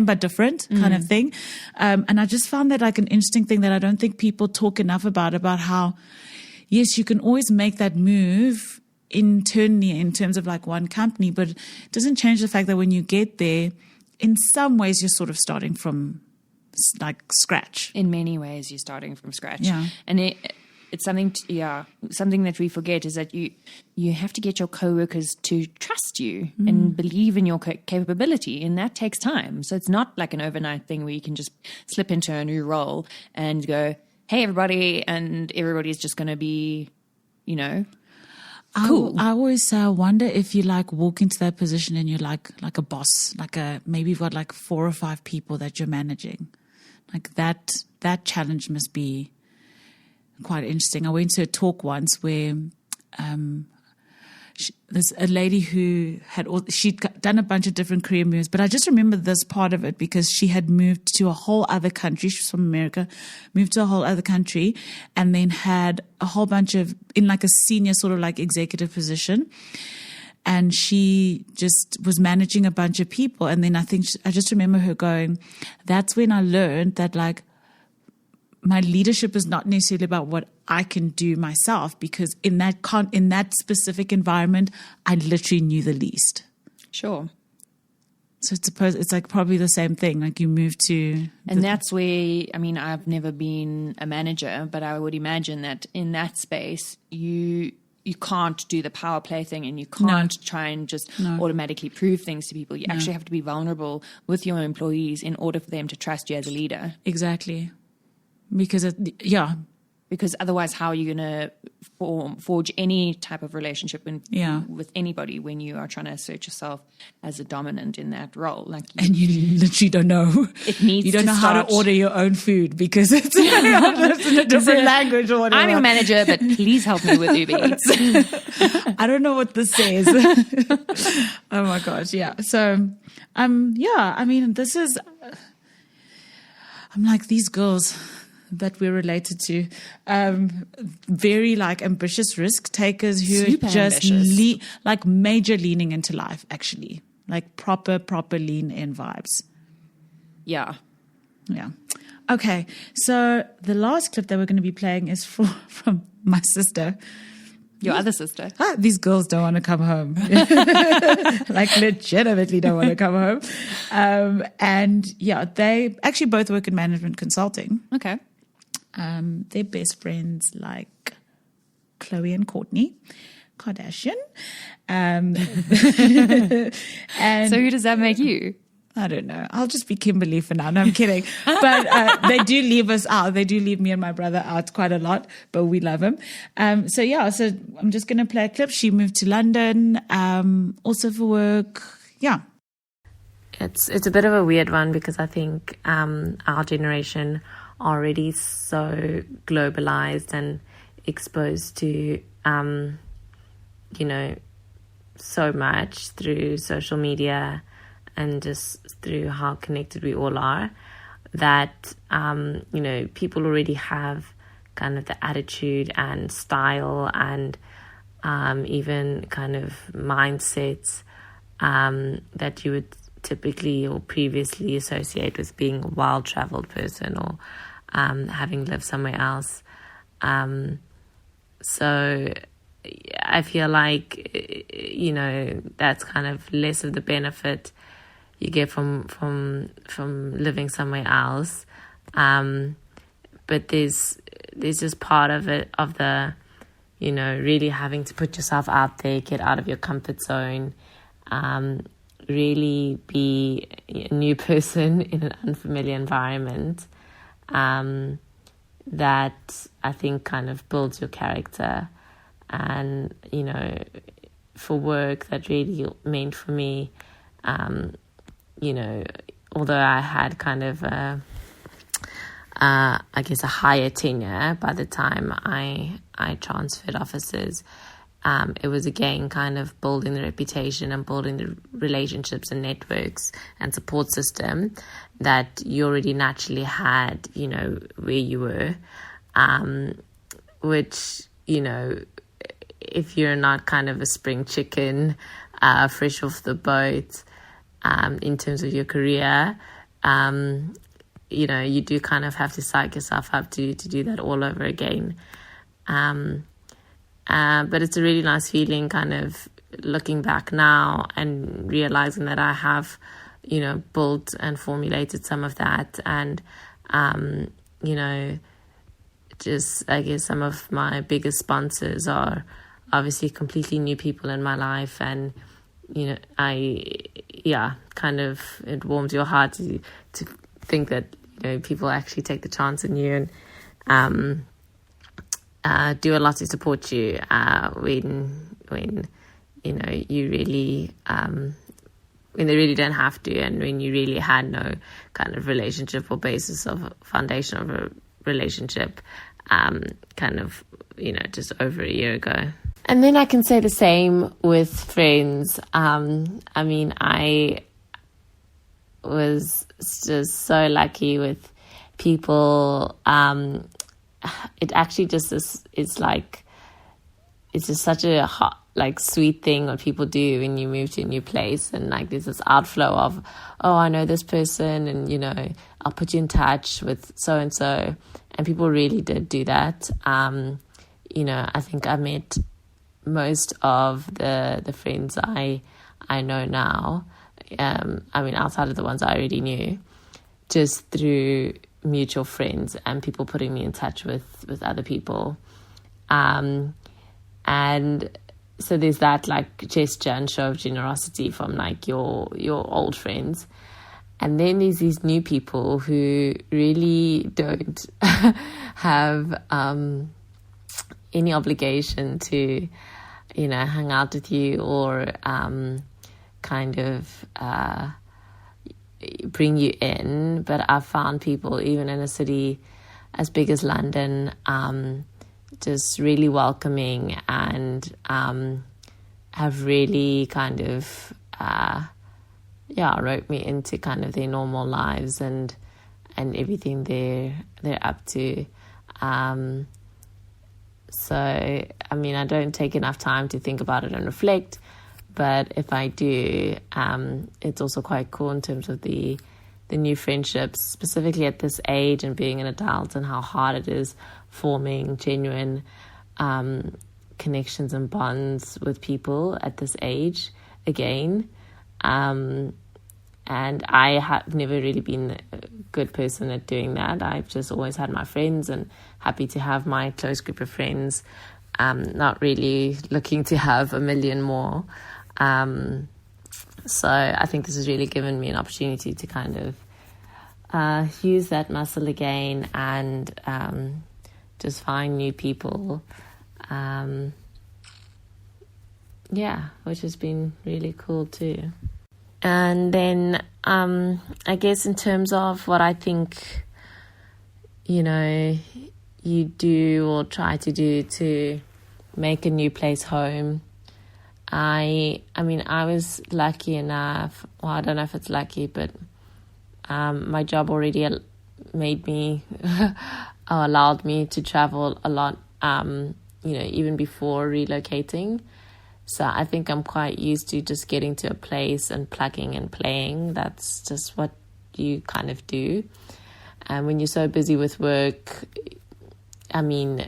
but different kind of thing. And I just found that like an interesting thing that I don't think people talk enough about how, yes, you can always make that move internally in terms of like one company, but it doesn't change the fact that when you get there, in some ways you're sort of starting from like scratch. In many ways, you're starting from scratch. Yeah. And it's something that we forget is that you have to get your coworkers to trust you and believe in your capability, and that takes time. So it's not like an overnight thing where you can just slip into a new role and go, hey, everybody, and everybody's just going to be, you know, cool. I always wonder if you like walk into that position and you're like a boss, maybe you've got like 4 or 5 people that you're managing. Like that challenge must be quite interesting. I went to a talk once where there's a lady who she'd done a bunch of different career moves, but I just remember this part of it because she had moved to a whole other country. She's from America, moved to a whole other country, and then had a whole bunch of, in like a senior sort of like executive position. And she just was managing a bunch of people. And then I just remember her going, that's when I learned that like, my leadership is not necessarily about what I can do myself, because in that specific environment, I literally knew the least. Sure. So it's like probably the same thing. Like you move to, and that's where, I mean, I've never been a manager, but I would imagine that in that space, you can't do the power play thing, and you can't try and just automatically prove things to people. You actually have to be vulnerable with your employees in order for them to trust you as a leader. Exactly. Because Because otherwise, how are you going to forge any type of relationship with anybody when you are trying to assert yourself as a dominant in that role? Like, and you literally don't know. It needs. You don't know how to order your own food because it's in a different language or whatever. I'm your manager, but please help me with Uber Eats. I don't know what this says. Oh my gosh, yeah. So, I mean, this is. I'm like these girls that we're related to, very like ambitious risk takers who Super are just ambitious. major leaning into life, actually, like proper lean in vibes. Yeah. Okay, so the last clip that we're going to be playing is from my sister. Your other sister. These girls don't want to come home. Like legitimately don't want to come home. And yeah, they actually both work in management consulting. Okay. They're best friends like Khloe and Kourtney Kardashian. And so who does that make you? I don't know. I'll just be Kimberly for now. No, I'm kidding. But they do leave us out. They do leave me and my brother out quite a lot, but we love him. So I'm just going to play a clip. She moved to London, also for work. Yeah. It's a bit of a weird one because I think our generation are already so globalized and exposed to, so much through social media and just through how connected we all are, that, people already have kind of the attitude and style and even kind of mindsets that you would typically or previously associate with being a well-traveled person or having lived somewhere else. So I feel like, that's kind of less of the benefit you get from living somewhere else, but there's just part of it, of the really having to put yourself out there, get out of your comfort zone, really be a new person in an unfamiliar environment, that I think kind of builds your character. And for work, that really meant for me, although I had kind of a higher tenure by the time I transferred offices, it was again kind of building the reputation and building the relationships and networks and support system that you already naturally had, where you were, which, if you're not kind of a spring chicken, fresh off the boat, in terms of your career, you do kind of have to psych yourself up to do that all over again. But it's a really nice feeling kind of looking back now and realizing that I have, built and formulated some of that. And, just, I guess, some of my biggest sponsors are obviously completely new people in my life. And, kind of, it warms your heart to think that, people actually take the chance in you and do a lot to support you when you really when they really don't have to, and when you really had no kind of relationship or basis of foundation of a relationship, just over a year ago. And then I can say the same with friends. I was just so lucky with people. It actually just is like, it's just such a hot, like, sweet thing what people do when you move to a new place, and like there's this outflow of, oh, I know this person, and I'll put you in touch with so and so, and people really did do that. I think I met most of the friends I know now, outside of the ones I already knew, just through mutual friends and people putting me in touch with other people. And so there's that like gesture and show of generosity from like your old friends. And then there's these new people who really don't have any obligation to, hang out with you or kind of bring you in. But I've found people, even in a city as big as London, just really welcoming and have really kind of roped me into kind of their normal lives and everything they're up to. So I mean, I don't take enough time to think about it and reflect, but if I do, it's also quite cool in terms of the new friendships, specifically at this age and being an adult, and how hard it is forming genuine connections and bonds with people at this age again. And I have never really been a good person at doing that. I've just always had my friends and happy to have my close group of friends, not really looking to have a million more. So I think this has really given me an opportunity to kind of use that muscle again and just find new people. Which has been really cool too. And then I guess in terms of what I think, you do or try to do to make a new place home. I mean, I was lucky enough, well, I don't know if it's lucky, but my job already made me, or allowed me to travel a lot, even before relocating. So I think I'm quite used to just getting to a place and plugging and playing. That's just what you kind of do. And when you're so busy with work, I mean,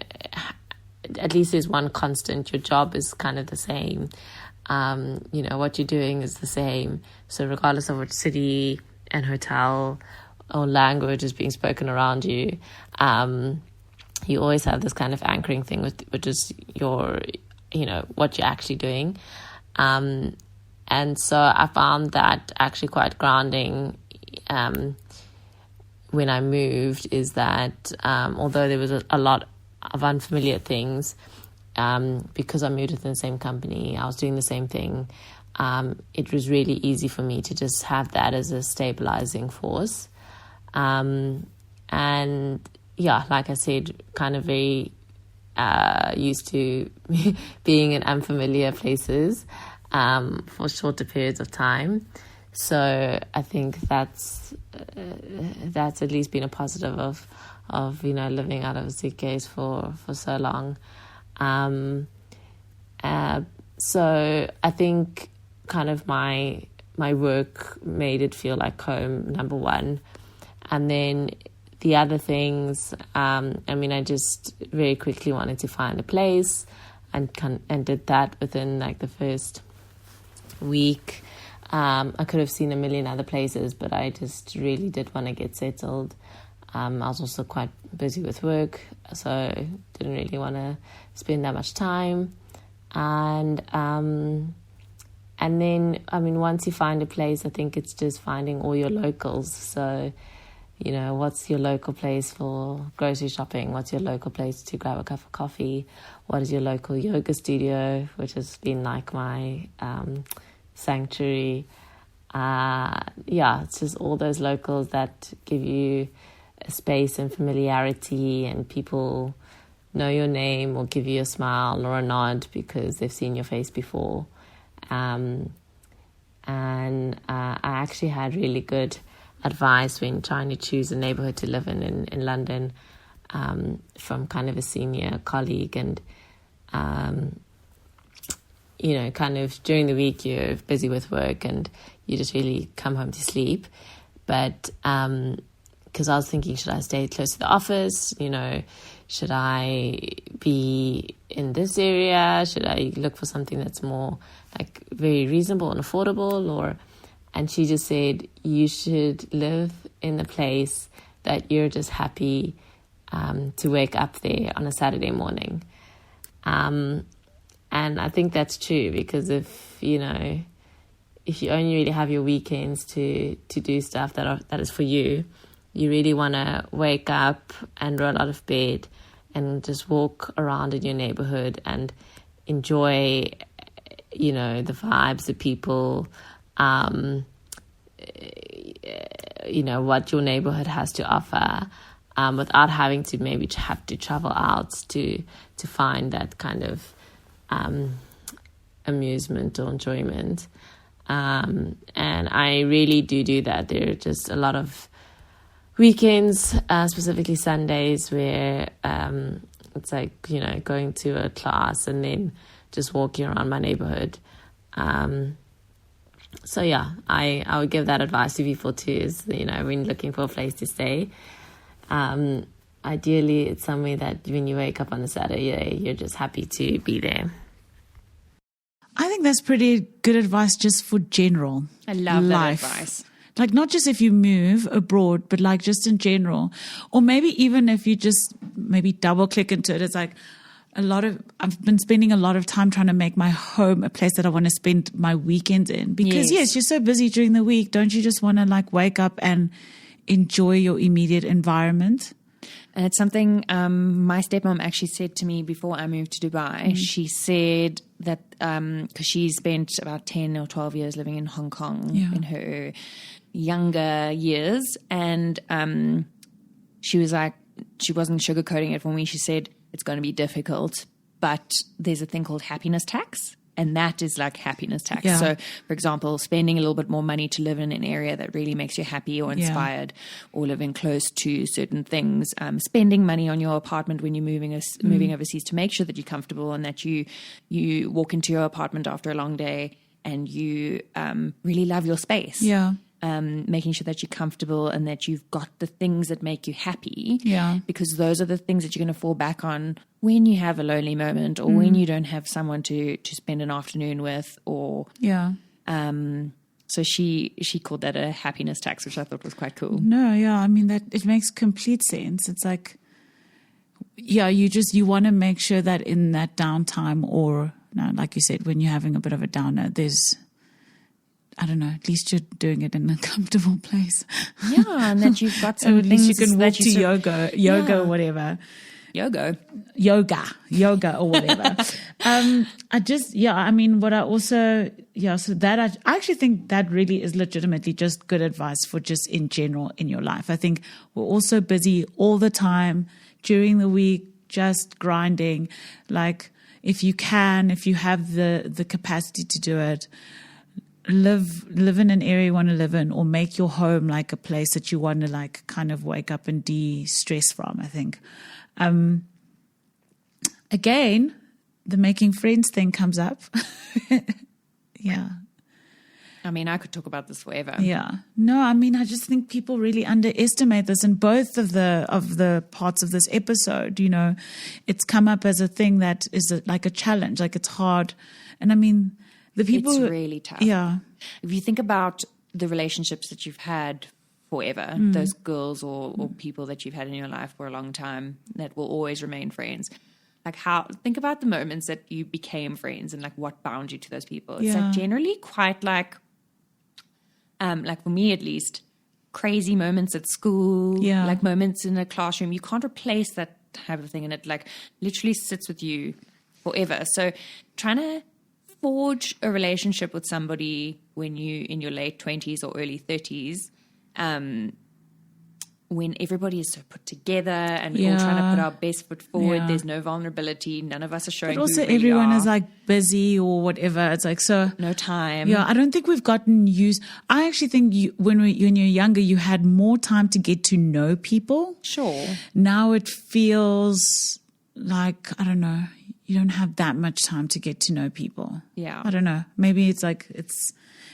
at least there's one constant. Your job is kind of the same. What you're doing is the same. So regardless of which city and hotel or language is being spoken around you, you always have this kind of anchoring thing, which is your, what you're actually doing. And so I found that actually quite grounding when I moved, is that although there was a lot of unfamiliar things, because I moved within the same company, I was doing the same thing, it was really easy for me to just have that as a stabilizing force. And like I said, kind of very used to being in unfamiliar places for shorter periods of time. So I think that's at least been a positive of living out of a suitcase for so long. So I think kind of my work made it feel like home, number one. And then the other things, I just very quickly wanted to find a place and did that within like the first week. I could have seen a million other places, but I just really did want to get settled. I was also quite busy with work, so didn't really want to spend that much time. And then, once you find a place, I think it's just finding all your locals. So, what's your local place for grocery shopping? What's your local place to grab a cup of coffee? What is your local yoga studio, which has been like my sanctuary? It's just all those locals that give you a space and familiarity, and people know your name or give you a smile or a nod because they've seen your face before. I actually had really good advice when trying to choose a neighborhood to live in London, from kind of a senior colleague. And kind of during the week you're busy with work and you just really come home to sleep. But because I was thinking, should I stay close to the office? Should I be in this area? Should I look for something that's more like very reasonable and affordable? And she just said, you should live in a place that you're just happy to wake up there on a Saturday morning. And I think that's true, because if if you only really have your weekends to do stuff that is for you, you really want to wake up and roll out of bed and just walk around in your neighborhood and enjoy, you know, the vibes, the people, you know, what your neighborhood has to offer, without having to maybe have to travel out to find that kind of amusement or enjoyment. And I really do that. There are just a lot of weekends, specifically Sundays, where it's like, you know, going to a class and then just walking around my neighborhood. So yeah, I would give that advice to people too, is, you know, when looking for a place to stay, ideally it's somewhere that when you wake up on a Saturday, you're just happy to be there. I think that's pretty good advice just for general I love life. that advice. Like, not just if you move abroad, but like just in general. Or maybe even if you just maybe double click into it, it's like I've been spending a lot of time trying to make my home a place that I want to spend my weekends in. Because yes, you're so busy during the week. Don't you just want to like wake up and enjoy your immediate environment? And it's something my stepmom actually said to me before I moved to Dubai. She said that because she spent about 10 or 12 years living in Hong Kong in her younger years. And she was like, she wasn't sugarcoating it for me. She said, it's going to be difficult, but there's a thing called happiness tax. And that is like happiness tax. Yeah. So, for example, spending a little bit more money to live in an area that really makes you happy or inspired, or living close to certain things. Spending money on your apartment when you're moving overseas to make sure that you're comfortable and that you walk into your apartment after a long day and you really love your space. Yeah. Making sure that you're comfortable and that you've got the things that make you happy. Yeah. Because those are the things that you're going to fall back on when you have a lonely moment, or when you don't have someone to spend an afternoon with, or so she called that a happiness tax, which I thought was quite cool. No, yeah, I mean, that it makes complete sense. It's like, yeah, you want to make sure that in that downtime, or no, like you said, when you're having a bit of a downer, there's, I don't know, at least you're doing it in a comfortable place. Yeah, and that you've got some at things least you can walk that to yoga or whatever. yoga or whatever. So that I actually think that really is legitimately just good advice for just in general in your life. I think we're also busy all the time during the week, just grinding. Like, if you have the capacity to do it, live in an area you want to live in, or make your home like a place that you want to like kind of wake up and de-stress from, I think. Again, the making friends thing comes up. Yeah. I mean, I could talk about this forever. Yeah. No, I mean, I just think people really underestimate this in both of the parts of this episode. You know, it's come up as a thing that is like a challenge, like it's hard. And I mean, the people... It's really tough. Yeah. If you think about the relationships that you've had forever, those girls or people that you've had in your life for a long time that will always remain friends. Like, think about the moments that you became friends and like what bound you to those people. It's like generally quite like for me at least, crazy moments at school, like moments in a classroom. You can't replace that type of thing, and it like literally sits with you forever. So trying to forge a relationship with somebody when you in your late 20s or early 30s, when everybody is so put together and we're all trying to put our best foot forward, there's no vulnerability, none of us are showing, but also who really everyone are. Is like busy or whatever. It's like, so no time. I don't think we've gotten used. I actually think when you're younger, you had more time to get to know people. Sure. Now it feels like, I don't know, you don't have that much time to get to know people. Yeah. I don't know. Maybe it's like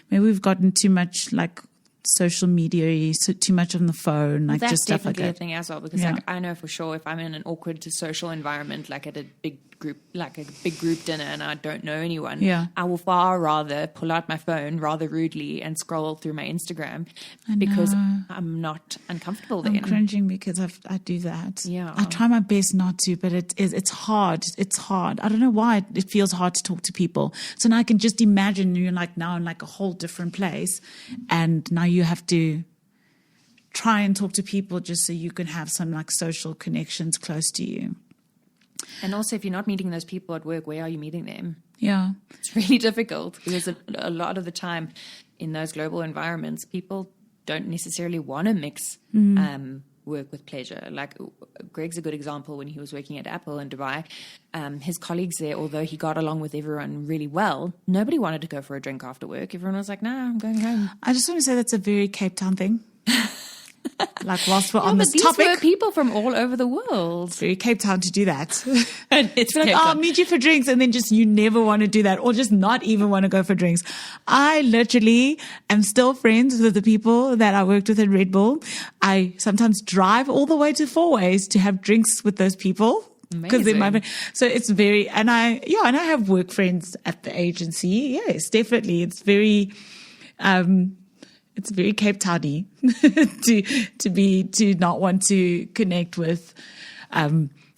maybe we've gotten too much like social media, so too much on the phone, like that's just stuff like definitely that. a thing as well, because like I know for sure if I'm in an awkward social environment, like at a big group, like a big group dinner, and I don't know anyone, Yeah. I will far rather pull out my phone rather rudely and scroll through my Instagram because I'm not uncomfortable then. I'm cringing because I do that. Yeah. I try my best not to, but it's hard. It's hard. I don't know why it feels hard to talk to people. So now I can just imagine you're like now in like a whole different place, and now you have to try and talk to people just so you can have some like social connections close to you. And also, if you're not meeting those people at work, where are you meeting them? Yeah. It's really difficult because a lot of the time in those global environments, people don't necessarily want to mix work with pleasure. Like Greg's a good example. When he was working at Apple in Dubai, his colleagues there, although he got along with everyone really well, nobody wanted to go for a drink after work. Everyone was like, nah, I'm going home. I just want to say that's a very Cape Town thing. Like whilst we're Yeah, on but this these topic, were people from all over the world. it's very Cape Town to do that. It's Like, Cape I'll Town. meet you for drinks, and then just you never want to do that, or just not even want to go for drinks. I literally am still friends with the people that I worked with at Red Bull. I sometimes drive all the way to Four Ways to have drinks with those people. Because they're my Amazing. so it's very, and I have work friends at the agency. Yes, definitely. It's very Cape Towny to not want to connect with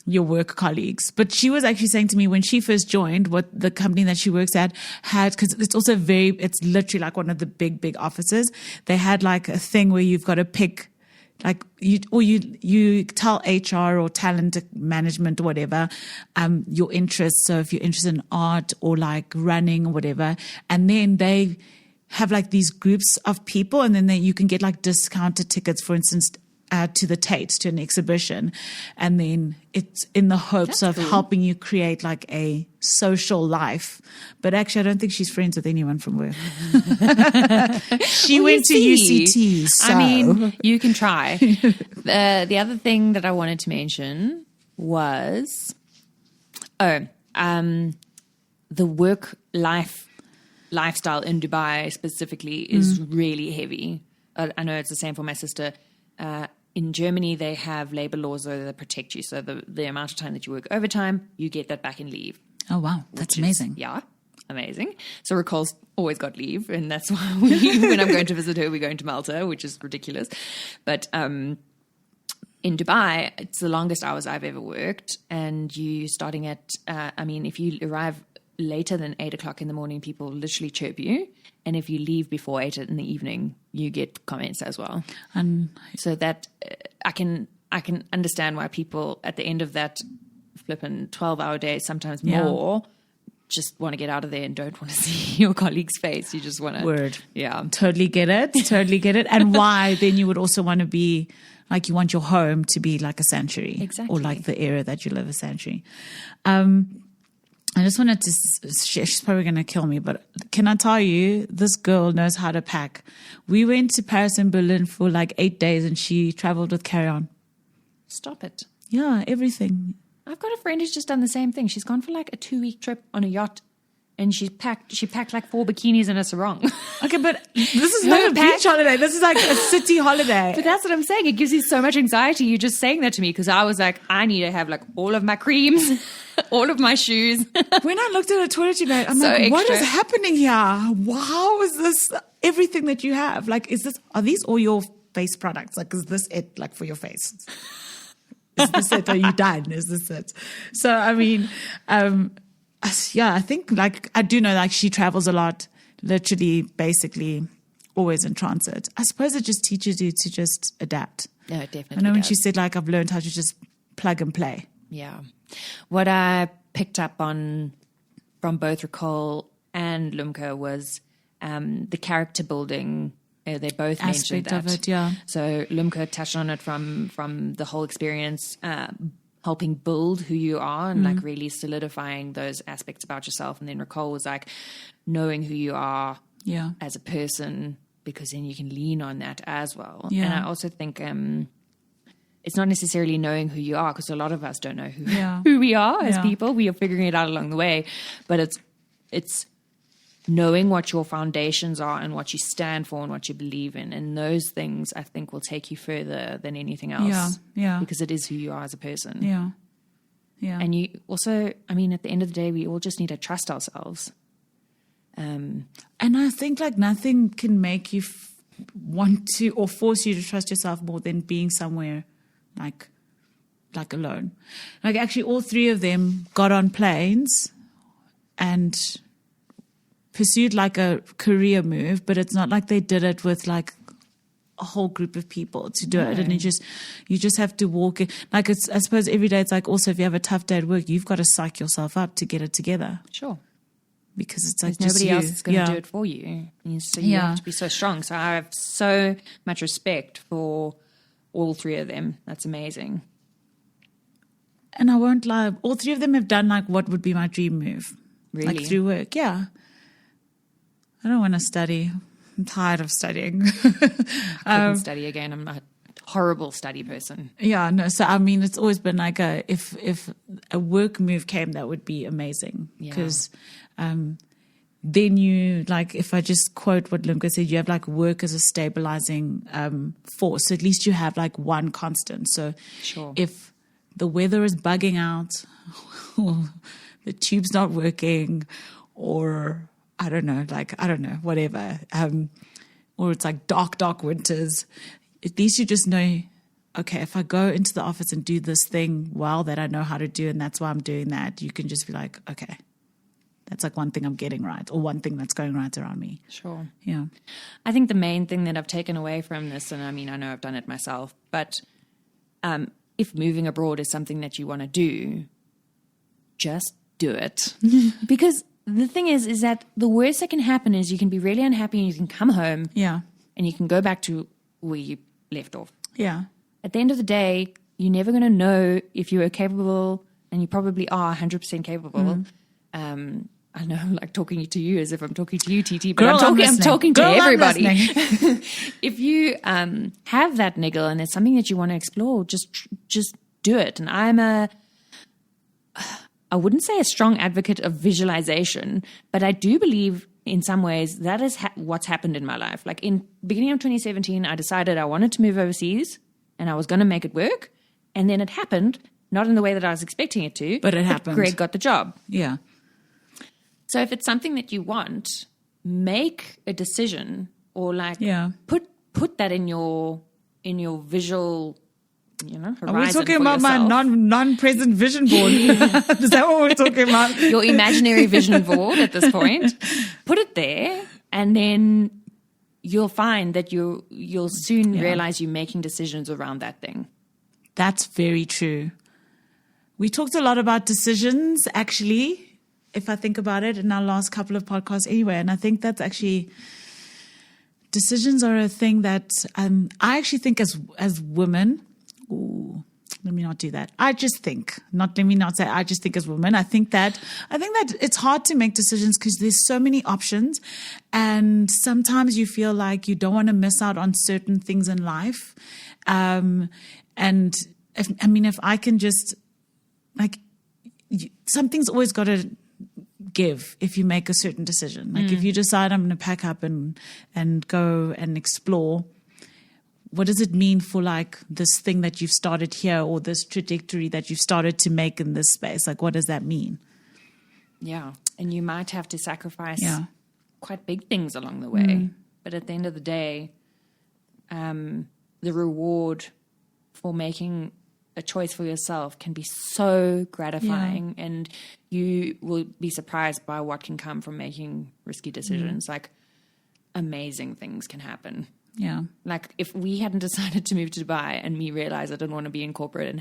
your work colleagues. But she was actually saying to me when she first joined, what the company that she works at had, because it's also it's literally like one of the big offices. They had like a thing where you've got to pick, like you tell HR or talent management or whatever, your interests. So if you're interested in art or like running or whatever, and then they have like these groups of people, and then you can get like discounted tickets, for instance, to the Tate, to an exhibition. And then it's in the hopes of helping you create like a social life. But actually, I don't think she's friends with anyone from work. She went to UCT. So. I mean, you can try. The other thing that I wanted to mention was, the lifestyle in Dubai specifically is really heavy. I know it's the same for my sister. In Germany, they have labor laws that protect you. So the amount of time that you work overtime, you get that back in leave. Oh, wow. That's amazing. Yeah, amazing. So Raquel's always got leave, and that's why when I'm going to visit her, we're going to Malta, which is ridiculous. But in Dubai, it's the longest hours I've ever worked. And you starting at, if you arrive later than 8 o'clock in the morning, people literally chirp you. And if you leave before 8 in the evening, you get comments as well. And so that I can understand why people at the end of that flippin' 12-hour day, sometimes more, just want to get out of there and don't want to see your colleague's face. You just want to... Word. Yeah. Totally get it. Totally get it. And why then you would also want to be, like you want your home to be like a sanctuary. Exactly. Or like the area that you live a sanctuary. I just wanted to, she's probably going to kill me, but can I tell you, this girl knows how to pack. We went to Paris and Berlin for like 8 days, and she traveled with carry-on. Stop it. Yeah, everything. I've got a friend who's just done the same thing. She's gone for like a 2-week trip on a yacht, and she packed like 4 bikinis and a sarong. Okay, but this is not a beach holiday. This is like a city holiday. But that's what I'm saying. It gives you so much anxiety. You're just saying that to me because I was like, I need to have like all of my creams, all of my shoes. When I looked at her Twitter today, I'm So like, what extra. is happening here? How is this everything that you have? Like, are these all your face products? Like, is this it, like, for your face? Is this it? Are you done? Is this it? So, I mean, I think, like, I do know, like, she travels a lot, literally, basically, always in transit. I suppose it just teaches you to just adapt. No, it definitely I know when does. she said, like, I've learned how to just plug and play. Yeah. What I picked up on from both Ricole and Lumka was the character building. They both mentioned Aspect that. of it, yeah. So Lumka touched on it from the whole experience, helping build who you are and like really solidifying those aspects about yourself. And then Ricole was like knowing who you are as a person, because then you can lean on that as well. Yeah. And I also think it's not necessarily knowing who you are, because a lot of us don't know who we are as people. We are figuring it out along the way. But it's knowing what your foundations are and what you stand for and what you believe in. And those things, I think, will take you further than anything else. Yeah. Because it is who you are as a person. Yeah. Yeah. And you also, I mean, at the end of the day, we all just need to trust ourselves. And I think like nothing can make you want to or force you to trust yourself more than being somewhere like alone. Like actually all three of them got on planes and pursued like a career move, but it's not like they did it with like a whole group of people to do it. And you just have to walk it. Like it's, I suppose every day it's like also if you have a tough day at work, you've got to psych yourself up to get it together. Sure. Because it's like there's just nobody you. else that's going to do it for you. And so you have to be so strong. So I have so much respect for all three of them. That's amazing. And I won't lie, all three of them have done like what would be my dream move. Really? Like through work, yeah. I don't want to study. I'm tired of studying. I couldn't study again. I'm a horrible study person. Yeah, no. So I mean, it's always been like if a work move came, that would be amazing because then you like if I just quote what Limca said, you have like work as a stabilizing force. So at least you have like one constant. So if the weather is bugging out, or the tube's not working, or I don't know, whatever, or it's like dark winters. At least you just know, okay, if I go into the office and do this thing well that I know how to do and that's why I'm doing that, you can just be like, okay, that's like one thing I'm getting right or one thing that's going right around me. Sure. Yeah. I think the main thing that I've taken away from this, and I mean, I know I've done it myself, but if moving abroad is something that you want to do, just do it. Because the thing is that the worst that can happen is you can be really unhappy and you can come home and you can go back to where you left off. Yeah. At the end of the day, you're never going to know if you are capable, and you probably are 100% capable. I know I'm like talking to you as if I'm talking to you, TT, but Girl, I'm talking to everybody. If you have that niggle and it's something that you want to explore, just do it. And I wouldn't say a strong advocate of visualization, but I do believe in some ways that is what's happened in my life. Like in beginning of 2017, I decided I wanted to move overseas and I was going to make it work. And then it happened, not in the way that I was expecting it to. But it happened. Greg got the job. Yeah. So if it's something that you want, make a decision or like put that in your visual, horizon. Are we talking for about yourself. my non-present vision board? Is that what we're talking about? Your imaginary vision board at this point. Put it there, and then you'll find that you'll soon realize you're making decisions around that thing. That's very true. We talked a lot about decisions, actually, if I think about it, in our last couple of podcasts anyway. And I think that's actually, decisions are a thing that I actually think as women, let me not do that. Let me not say I just think as women. I think that it's hard to make decisions because there's so many options. And sometimes you feel like you don't want to miss out on certain things in life. And if I can just like, something's always got to give if you make a certain decision. Like if you decide I'm going to pack up and go and explore, what does it mean for like this thing that you've started here or this trajectory that you've started to make in this space? Like, what does that mean? Yeah. And you might have to sacrifice quite big things along the way. But at the end of the day, the reward for making a choice for yourself can be so gratifying, and you will be surprised by what can come from making risky decisions. Like amazing things can happen. Yeah. Like if we hadn't decided to move to Dubai and me realize I didn't want to be in corporate and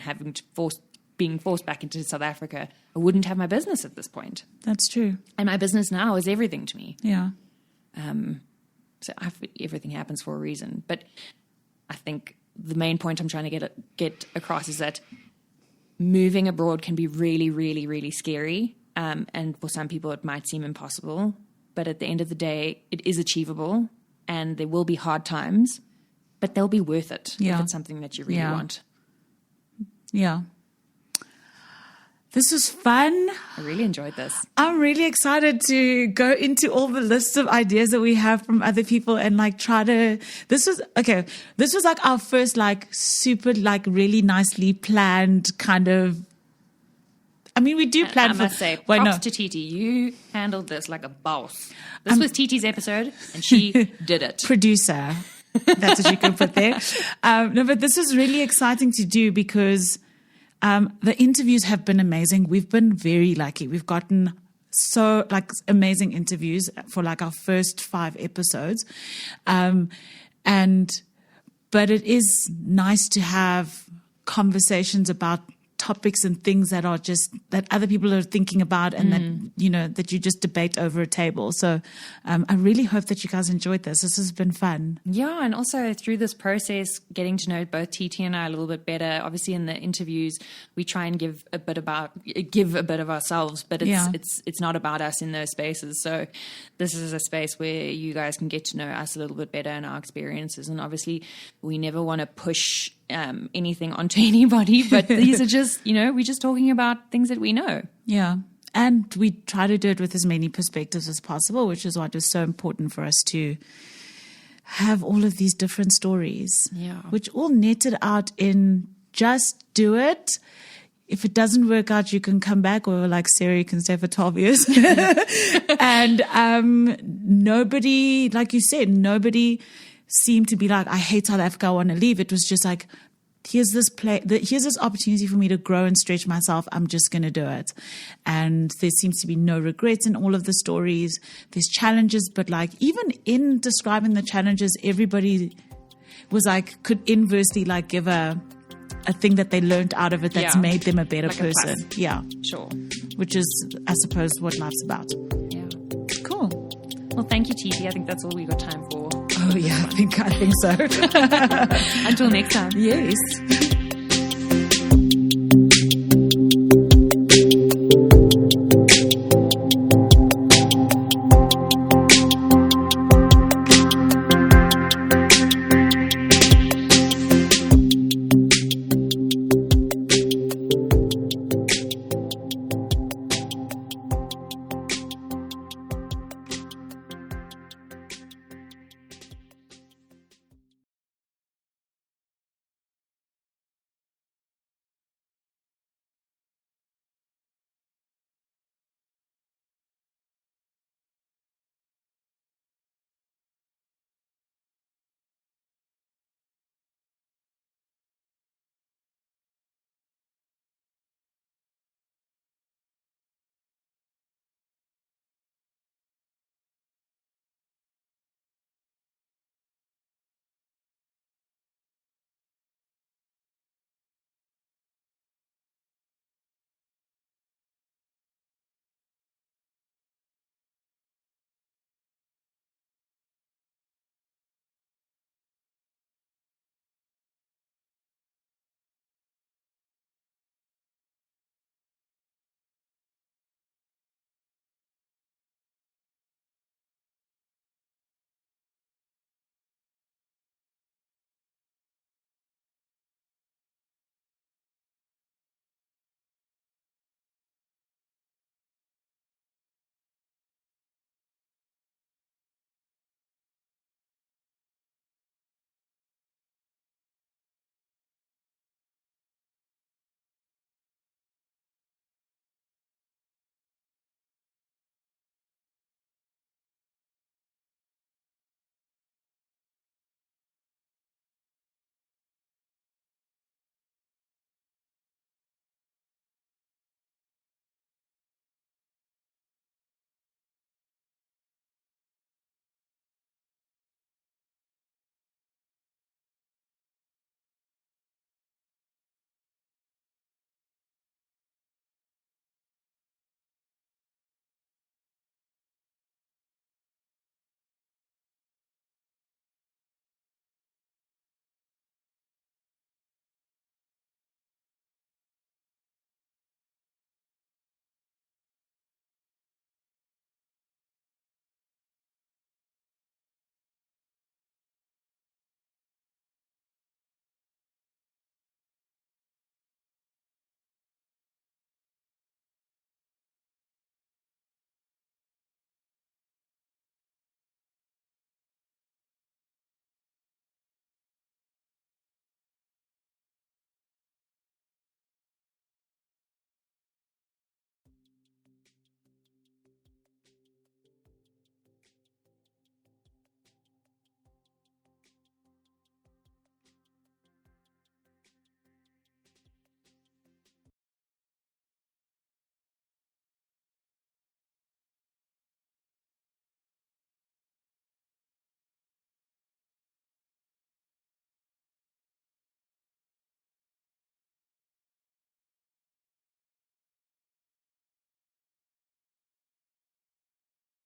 being forced back into South Africa, I wouldn't have my business at this point. That's true. And my business now is everything to me. Yeah. So everything happens for a reason. But I think the main point I'm trying to get across is that moving abroad can be really, really, really scary. And for some people, it might seem impossible. But at the end of the day, it is achievable. And there will be hard times, but they'll be worth it if it's something that you really want. Yeah. This was fun. I really enjoyed this. I'm really excited to go into all the lists of ideas that we have from other people and like this was like our first like super like really nicely planned kind of I mean, we do plan I must say, props to Thithi. You handled this like a boss. This was Thithi's episode, and she did it. Producer. That's what you can put there. No, but this is really exciting to do because the interviews have been amazing. We've been very lucky. We've gotten so amazing interviews for our first 5 episodes. But it is nice to have conversations about topics and things that are just that other people are thinking about and that you just debate over a table. So I really hope that you guys enjoyed this. This has been fun. Yeah, and also through this process, getting to know both Thithi and I a little bit better. Obviously, in the interviews, we try and give a bit of ourselves, but it's not about us in those spaces. So this is a space where you guys can get to know us a little bit better and our experiences. And obviously, we never want to push anything onto anybody, but these are just, we're just talking about things that we know. Yeah. And we try to do it with as many perspectives as possible, which is what is so important for us to have all of these different stories, which all netted out in just do it. If it doesn't work out, you can come back, or like Sarah, you can stay for 12 years. And nobody, like you said, nobody seemed to be like, I hate South Africa, I want to leave. It was just like, here's this opportunity for me to grow and stretch myself. I'm just going to do it. And there seems to be no regrets in all of the stories. There's challenges, but even in describing the challenges, everybody was could inversely give a thing that they learned out of it that's made them a better person. Yeah. Sure. Which is, I suppose, what life's about. Yeah. Cool. Well, thank you, Thithi. I think that's all we got time for. Oh, yeah, I think so. Until next time. Yes.